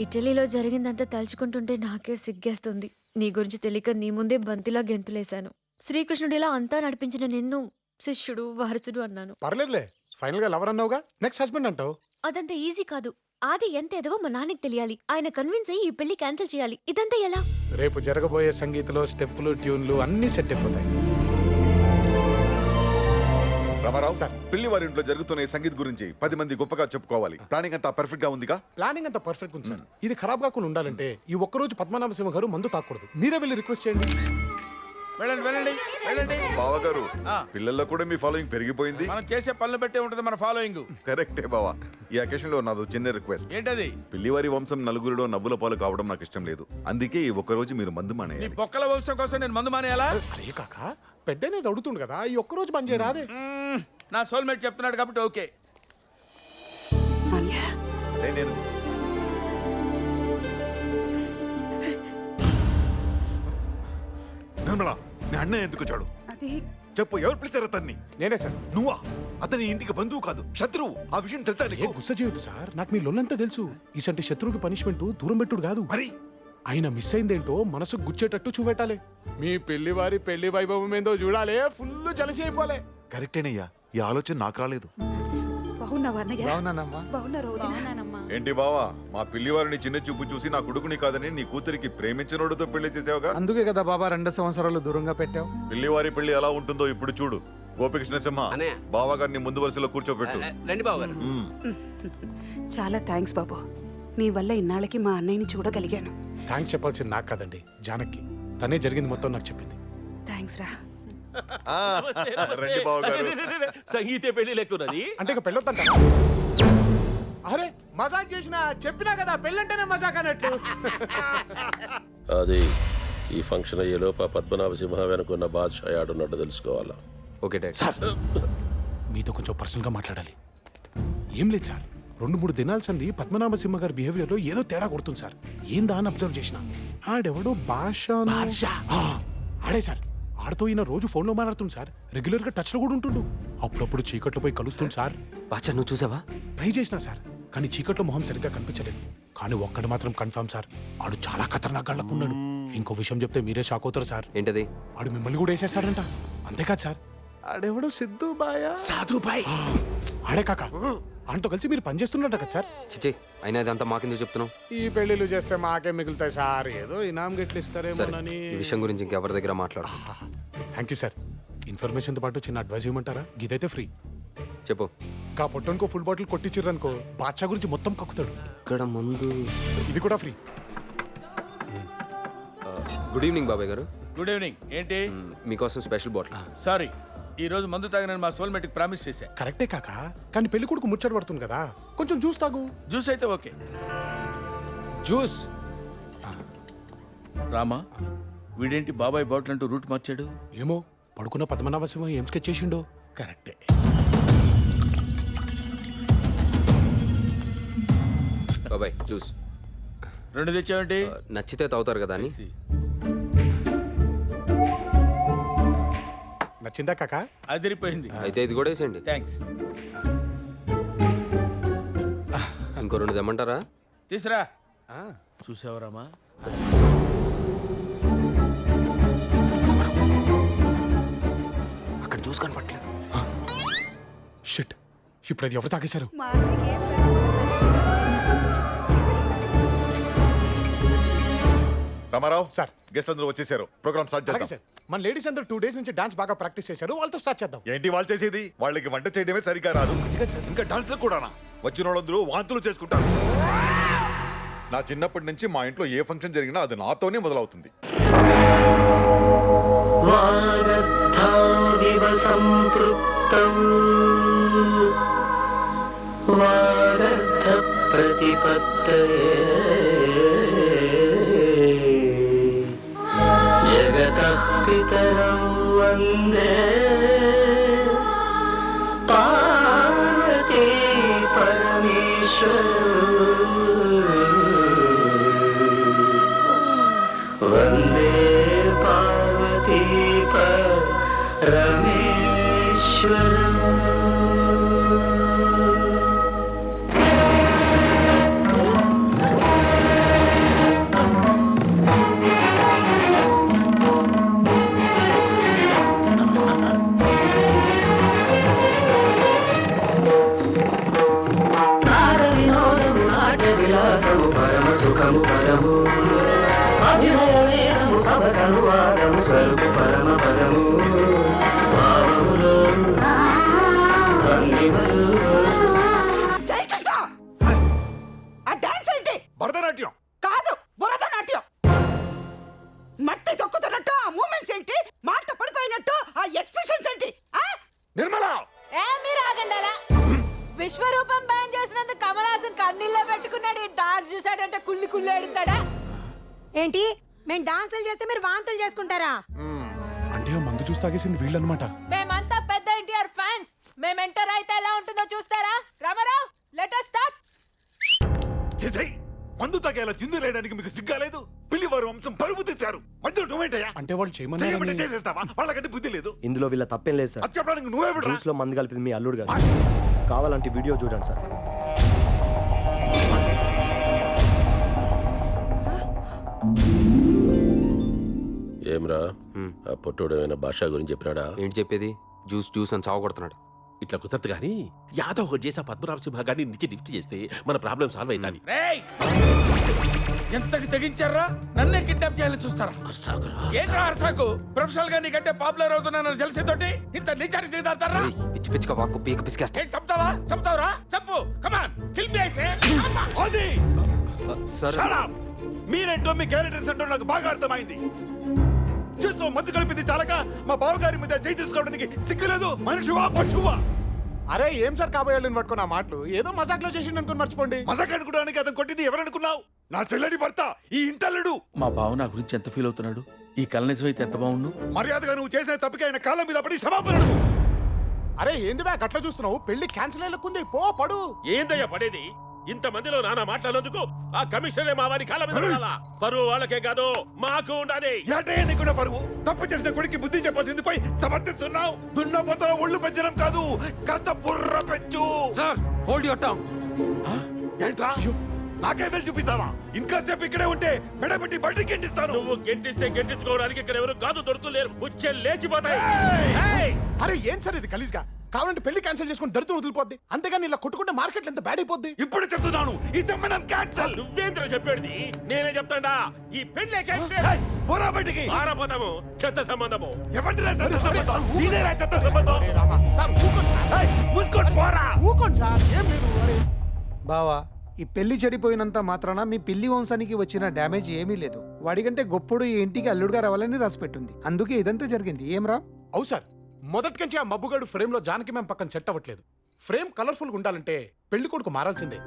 ఇటలీలో జరిగిందంతా తలుచుకుంటుంటే నాకే సిగ్గేస్తుంది. నీ గురించి తెలియక నీ ముందే బంతిలా గెంతులేశాను. శ్రీకృష్ణుడిలా అంతా నడిపించిన నిన్ను శిష్యుడు, వారసుడు అన్నాను. పర్లేదులే, ఫైనల్ గా లవర్ అన్నావుగా, నెక్స్ట్ హస్బెండ్ అంటావు. అదంత ఈజీ కాదు. ఆది ఎంత ఎదవో మా నాన్నకి తెలియాలి. ఆయన కన్విన్స్ అయ్యి ఈ పెళ్లి క్యాన్సిల్ చేయాలి. ఇదంతా ఎలా? రేపు జరగబోయే సంగీతంలో స్టెప్పులు, ట్యూన్లు అన్ని సెట్ అయిపోతాయి. రామారావు సార్, పిల్లి వారి ఇంట్లో జరుగుతున్న ఈ సంగీత్ గురించి 10 మంది గొప్పగా చెప్పుకోవాలి. ప్లానింగ్ అంతా పర్ఫెక్ట్ గా ఉందిగా? ప్లానింగ్ అంతా పర్ఫెక్ట్ ఉంది సార్. ఇది ఖరాబ్ కాకుండా ఉండాలంటే ఈ ఒక్కరోజు పద్మనాభ సింహ గారు మందు తాకూడదు. మీరే వెళ్ళి రిక్వెస్ట్ చేయండి. వెళ్ళండి వెళ్ళండి వెళ్ళండి. బావా గారు, పిల్లల్లో కూడా మీ ఫాలోయింగ్ పెరిగిపోయింది. మనం చేసే పనులు బట్టే ఉంటది మన ఫాలోయింగ్. కరెక్టే బావా. ఈ అకేషన్ లో నాదో చిన్న రిక్వెస్ట్. ఏంటది? పిల్లివారి వంశం నలుగురిలో నవ్వుల పాలు కావడం నాకు ఇష్టం లేదు. అందుకే ఈ ఒక్కరోజు మీరు మందు నీ మానేయాలి. బొక్కల వంశం కోసం నేను మందు మానేయాలా? అరే కాక, పెద్దనేది అడుగుతుంది కదా, ఈ ఒక్కరోజు పని చేయరాదే. నా సోల్మేట్ చెప్తున్నాడు కాబట్టి ఓకే. నేను నిర్మలా, మీ అన్నయ్య ఎందుకు వచ్చాడు? చెప్పు, ఎవరు పిలిచారు అతన్ని? నేనే సార్. నువ్వా? అతని ఇంటికి బంధువు కాదు, శత్రువు. ఆ విషయం తెలుసా ఏ నీకు? గుస్స చేయొద్దు సార్, నాకు మీ లొల్లంతా తెలుసు. ఇసంటి శత్రువుకి పనిష్మెంట్ దూరం పెట్టుడు కాదు. మరి ఆయన మిస్ అయిందేంటో మనసు గుచ్చేటట్టు చూపెట్టాలి. మీ పెళ్లి వారి పెళ్లి వైభవం ఏందో చూడాలి. ఫుల్ జలసి అయిపోలే. కరెక్టేనయ్యా, ఈ ఆలోచన నాకు రాలేదు. ఏంటి బావా, మా పిల్లివారిని చిన్న చూపు చూసి నా కొడుకుని కాదని నీ కూతురికి ప్రేమించినోడుతో పెళ్లి చేసావుగా? అందుకే కదా బాబా 2 సంవత్సరాలు దూరంగా పెట్టావు. పిల్లివారి పెళ్లి ఎలా ఉంటుందో ఇప్పుడు చూడు. గోపికృష్ణ సింహ, బావా గారిని ముందు వరుసలో కూర్చోబెట్టు. చాలా థ్యాంక్స్ బాబు, నీ వల్ల ఇన్నాళ్ళకి మా అన్నయ్యని చూడగలిగాను. థ్యాంక్స్ చెప్పాల్సింది నాకు కాదండి, జానకి. తనే జరిగింది మొత్తం నాకు చెప్పింది. థ్యాంక్స్ రా. రండి బావ గారు. సంగీతే పెళ్లి లెక్కున్నది అంటే ఇక పెళ్ళొద్దంట. అరే మజాక్ చేసిన, చెప్పినా కదా పెళ్ళంటేనే మజాక్ అన్నట్టు. అది ఈ ఫంక్షన్ అయ్యేలోపు పద్మనాభ సింహ వెనుకున్న బాద్షా ఆడున్నట్టు తెలుసుకోవాలా? Okay dad. సార్, మీతో కొంచెం పర్సనల్ గా మాట్లాడాలి. ఏం లేదు సార్, 2-3 దినాల సంది పద్మనాభ సింహ గారి బిహేవియర్ లో ఏదో తేడా కొడుతుంది సార్. ఏందా అని అబ్జర్వ్ చేసిన. ఆడెవడో బాద్షా. ఆడే సార్, ఆడితో ఈయన రోజు ఫోన్లో మాట్లాడుతుంది సార్. రెగ్యులర్ గా టచ్ లో కూడా ఉంటుండు. అప్పుడప్పుడు చీకట్లో పోయి కలుస్తుంది సార్. బాచా నువ్వు చూసావా? ట్రై చేసినా సార్, కానీ చీకట్లో మొహం సరిగ్గా కనిపించలేదు. కానీ ఒక్కడు మాత్రం కన్ఫర్మ్ సార్, ఆడు చాలా ఖతర్నాక్ గాళ్ళకున్నాడు. ఇంకో విషయం చెప్తే మీరే షాక్ అవుతారు సార్. ఏంటది? ఆడు మిమ్మల్ని కూడా వేసేస్తాడంట. అంతేకాదు సార్, ఆడెవడో సిద్ధు బాయ్. సాధు బాయ్ ఆడే కాక. ఆయనతో కలిసి మీరు పనిచేస్తున్నట్ట కదా సార్? చిచి, అయినా ఇదంతా మాకెందుకు చెప్తున్నావు? ఈ పెళ్లిళ్ళు చేస్తే మాకే మిగులుతాయి సార్, ఏదో ఇనాం గిట్లు ఇస్తారేమోనని. ఈ విషయం గురించి ఇంకెవరి దగ్గర మాట్లాడు. Thank you sir. ఇన్ఫర్మేషన్తో పాటు చిన్న అడ్వైస్ ఇవ్వమంటారా? గీదైతే ఫ్రీ. చెప్పు. గా పొట్టనుకో ఫుల్ బాటిల్ కొట్టించిర్రనుకో, బాద్షా గురించి మొత్తం కక్కుతాడు. ఇక్కడ ముందు ఇది కూడా ఫ్రీ. గుడ్ ఈవినింగ్ బాబాయ్ గారు. Good evening. ఏంటి? మీకోసం స్పెషల్ బాటిల్. సారీ, ఈ రోజు మందు తాగిన మా సోల్మేట్ కి ప్రామిస్ చేశా. కరెక్టే కాక, కానీ పెళ్లి కొడుకు ముచ్చట పడుతుంది కదా, కొంచెం జ్యూస్ తాగు. జ్యూస్ అయితే ఓకే. జ్యూస్. రామా, వీడేంటి బాబాయ్ బాటిల్ అంటూ రూట్ మార్చాడు? ఏమో, పడుకున్న పద్మనాభ సింహ ఏం స్కెచ్ చేసిండో. కరెక్టే. బాబాయ్ జ్యూస్. 2 తెచ్చావేంటి? నచ్చితే తాగుతారు కదా అని. నచ్చిందా కాక? అదిరిపోయింది. అయితే ఇది కూడా వేసేయండి. థ్యాంక్స్. ఇంకో 2 తెమ్మంటారా? తీసురా. చూసావా రామా? అక్కడ జ్యూస్ కనపట్లేదు. షిట్, ఇప్పుడు అది ఎవరు తాగేశారు? మా అన్నయ్యకి ఏం రామారావు సార్. గెస్ట్ అందరూ వచ్చేసారు. ప్రోగ్రామ్ స్టార్ట్ అలాగే చేద్దాం. సార్, మన లేడీస్ అందరూ 2 డేస్ నుంచి డాన్స్ బాగా ప్రాక్టీస్ చేశారు, వాళ్ళతో స్టార్ట్ చేద్దాం. ఏంటి వాళ్ళు చేసేది? వాళ్ళకి వంట చేయడమే సరిగా రాదు, ఇంకా డాన్స్ లో కూడానా? వచ్చిన వాళ్ళందరూ వాంతులు చేసుకుంటారు. నా చిన్నప్పటి నుంచి మా ఇంట్లో ఏ ఫంక్షన్ జరిగినా అది నాతోనే మొదలవుతుంది. జగతః పితరం వందే పార్వతీ పరమేశ్వరం వందే పార్వతీ పరమేశ్వరం. విలాసము పరమ సుఖము పరము అభినయము సభకనువాదము సరుకు పరమ పరము భావములో భంగిమలు జై కృష్ణ! ఆ డాన్స్ ఏంటి? భరతనాట్యం కాదు, భరతనాట్యం. మట్టి తొక్కుతున్నట్టు ఆ మూమెంట్స్ ఏంటి? మాట పడిపోయినట్టు ఆ ఎక్స్ప్రెషన్స్ ఏంటి? ఆ? నిర్మలా మీరు ఆగండాలా విశ్వరూపం బ్యాన్ చేసినందుకు కమల్ హాసన్ కన్నీళ్ళ పెట్టుకున్నాడు. ఈ డాన్స్ చూసాడంటే కుళ్ళి కుళ్ళి ఎడుతాడా? ఏంటి మేము డాన్సులు చేస్తే మీరు వాంతులు చేసుకుంటారా? అంటే ఆ మందు చూసి తాగేసింది వీళ్ళనమాట. మేమంతా పెద్ద ఎన్టీఆర్ ఫ్యాన్స్. మేము ఎంటర్ అయితే ఎలా ఉంటుందో చూస్తారా? Ramarao, let us start. చిచై మందు తగ్గేలా చిందు లేయడానికి మీకు సిగ్గాలేదు. పిల్లివారు వంశం పరుగు తెచ్చారు. మధ్యలో నువ్వేంటయ్యా? అంటే వాళ్ళు చేయమంటే చేయమని చేసేస్తావా? వాళ్ళకంటే బుద్ధి లేదు. ఇందులో వీళ్ళ తప్పేం లేదు సార్. అది చెప్పడానికి నువ్వే విడరా. జ్యూస్ లో మందు కలిపింది మీ అల్లుడు గారు. కావాలంటే వీడియో చూడండి సార్. ఏమ్రా ఆ పొట్టోడు ఏమైనా భాష గురించి చెప్పినాడా? ఏంటి చెప్పేది? జ్యూస్ జ్యూస్ అని చావగొడుతున్నాడు. ఇట్లా కుదరదు గానీ యాదవ్ ఒకటి చేసి ఆ పద్మనాభ సింహ గారిని నుంచి లిఫ్ట్ చేస్తే మన ప్రాబ్లం సాల్వ్ అవుతుంది. రేయ్ ఎంతకి తెగించారా? నన్నే కిడ్నాప్ చేయాలని చూస్తారా? ఏంట్రా అర్సాకు? ప్రొఫెషనల్ గా నీకంటే పాపులర్ అవుతున్నానని తెలిసేతోటి ఇంత నిజానికి దిగుతారా? ఏయ్, పిచ్చి పిచ్చిగా వాక్కు పీక పిసికేస్తా. ఏంటి చంపుతావా? చంపుతావురా? చంపు, కమాన్, కిల్ మీ ఐసే. అది సార్ Shut up! మీరేంటో మీ క్యారెక్టర్స్ ఏంటో నాకు బాగా అర్థమైంది. చూస్తూ మధ్య కలిపింది చాలక మా బావగారి మీద చేయి తీసుకోవడానికి సిగ్గులేదు. మనిషివా పశువా? అరే ఏం సార్ కాబోయేళ్ళని పట్టుకున్న మాటలు ఏదో మజాక్ లో చేసిండు అనుకుని మర్చిపోండి. మజాక్ అనుకోవడానికి అతను కొట్టింది ఎవరనుకున్నావు? నా చెల్లెడి భర్త, ఈ ఇంటల్లుడు. మా బావ నా గురించి ఎంత ఫీల్ అవుతున్నాడు? ఈ కళ నిజం అయితే ఎంత బాగుండు. మర్యాదగా నువ్వు చేసిన తప్పికి ఆయన కాళ్ళ మీద పడి క్షమాపణ అడుగు. అరే ఏంది బ్యాగ్ అట్లా చూస్తున్నావు? పెళ్లి క్యాన్సిల్ అయ్యేకుంది, పో పడు. ఏందయ్యా పడేది? ఇంత మందిలో నానా మాట్లాడినందుకు ఆ కమిషనరే మా వారి కాళ్ళ మీద పడాలా? పరువు వాళ్ళకే కాదు మాకు ఉండాలి. ఏటయ్యా నీకున్న పరువు? తప్పు చేసిన కొడుకు బుద్ధి చెప్పాల్సింది పోయి సమర్థిస్తున్నావు. దున్నపోతల ఒళ్ళు పెంచడం కాదు, కాస్త బుర్ర పెంచు. Sir hold your tongue. ఏంట్రా నాకే వెళ్ళి చూపిస్తావా? ఇంకాసేపు ఇక్కడే ఉంటే మెడబెట్టి బయటికి గెంటిస్తాను. నువ్వు గెంటిస్తే గెంటించుకోవడానికి ఇక్కడ ఎవరు కాదు దొరుకులేరు. వచ్చే లేచిపోతాయి. ఏయ్! అరే ఏం సార్ ఇది గలీజ్గా? కావాలంటే పెళ్లి క్యాన్సిల్ చేసుకుని దరిద్రం వదిలిపోద్ది. అంతేగాని ఇలా కొట్టుకుంటే మార్కెట్ ఎంత బ్యాడ్ అయిపోద్ది. ఇప్పుడు చెప్తున్నాను, ఈ సంబంధం క్యాన్సల్. నువ్వేంద్ర చెప్పేది? నేనే చెప్తాడా? ఈ పెళ్లి క్యాన్సిల్. పోరా బయటికి. ఆరపోతాము. చెత్త సంబంధము. ఎవరిరా చెత్త సంబంధం? నీదేరా చెత్త సంబంధం? సార్ ఊకోండి సార్. ఏయ్, మూసుకొని పోరా. ఊకోండి సార్, ఏం లేదు. అరే బావా, ఈ పెళ్లి చెడిపోయినంత మాత్రాన మీ పిల్లి వంశానికి వచ్చిన డ్యామేజ్ ఏమీ లేదు. వాడికంటే గొప్పడు ఈ ఇంటికి అల్లుడుగా రావాలని రాసిపెట్టింది. అందుకే ఇదంతా జరిగింది. ఏమ్రా? అవు సార్, మొదటి నుంచి ఆ మబ్బుగాడు ఫ్రేమ్ లో జానకి మేము పక్కన సెట్ అవ్వట్లేదు. ఫ్రేమ్ కలర్ఫుల్ గా ఉండాలంటే పెళ్లి కొడుకు మారాల్సిందే.